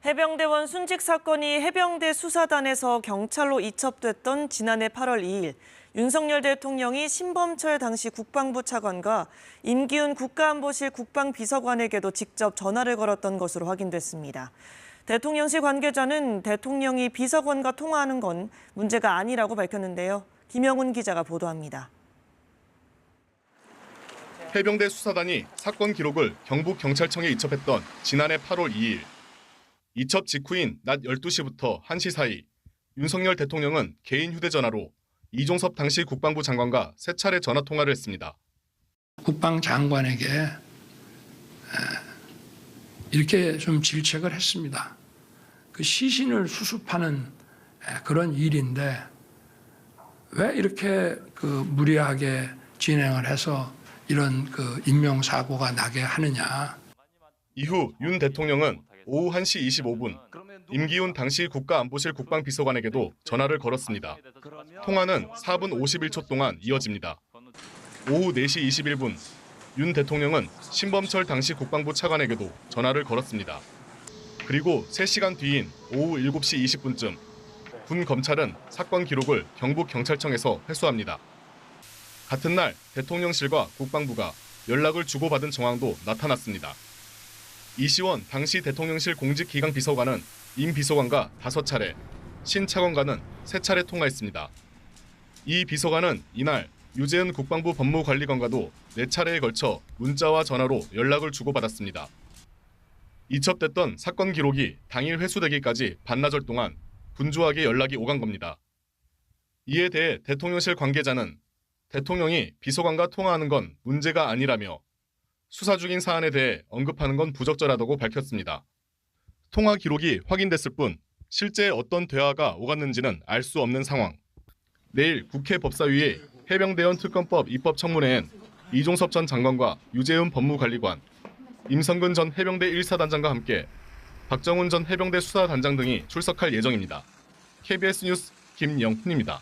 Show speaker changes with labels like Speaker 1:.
Speaker 1: 해병대원 순직 사건이 해병대 수사단에서 경찰로 이첩됐던 지난해 8월 2일, 윤석열 대통령이 신범철 당시 국방부 차관과 임기훈 국가안보실 국방비서관에게도 직접 전화를 걸었던 것으로 확인됐습니다. 대통령실 관계자는 대통령이 비서관과 통화하는 건 문제가 아니라고 밝혔는데요. 김영훈 기자가 보도합니다.
Speaker 2: 해병대 수사단이 사건 기록을 경북경찰청에 이첩했던 지난해 8월 2일. 이첩 직후인 낮 12시부터 1시 사이 윤석열 대통령은 개인 휴대전화로 이종섭 당시 국방부 장관과 3차례 전화 통화를 했습니다.
Speaker 3: 국방장관에게 이렇게 좀 질책을 했습니다. 그 시신을 수습하는 그런 일인데 왜 이렇게 무리하게 진행을 해서 이런 인명사고가 나게 하느냐.
Speaker 2: 이후 윤 대통령은 오후 1시 25분 임기훈 당시 국가안보실 국방비서관에게도 전화를 걸었습니다. 통화는 4분 51초 동안 이어집니다. 오후 4시 21분 윤 대통령은 신범철 당시 국방부 차관에게도 전화를 걸었습니다. 그리고 3시간 뒤인 오후 7시 20분쯤 군 검찰은 사건 기록을 경북경찰청에서 회수합니다. 같은 날 대통령실과 국방부가 연락을 주고받은 정황도 나타났습니다. 이시원 당시 대통령실 공직기강 비서관은 임 비서관과 5차례, 신 차관과는 3차례 통화했습니다. 이 비서관은 이날 유재은 국방부 법무관리관과도 4차례에 걸쳐 문자와 전화로 연락을 주고받았습니다. 이첩됐던 사건 기록이 당일 회수되기까지 반나절 동안 분주하게 연락이 오간 겁니다. 이에 대해 대통령실 관계자는 대통령이 비서관과 통화하는 건 문제가 아니라며 수사 중인 사안에 대해 언급하는 건 부적절하다고 밝혔습니다. 통화 기록이 확인됐을 뿐 실제 어떤 대화가 오갔는지는 알 수 없는 상황. 내일 국회 법사위의 해병대원 특검법 입법 청문회엔 이종섭 전 장관과 유재은 법무관리관, 임성근 전 해병대 1사단장과 함께 박정훈 전 해병대 수사단장 등이 출석할 예정입니다. KBS 뉴스 김영훈입니다.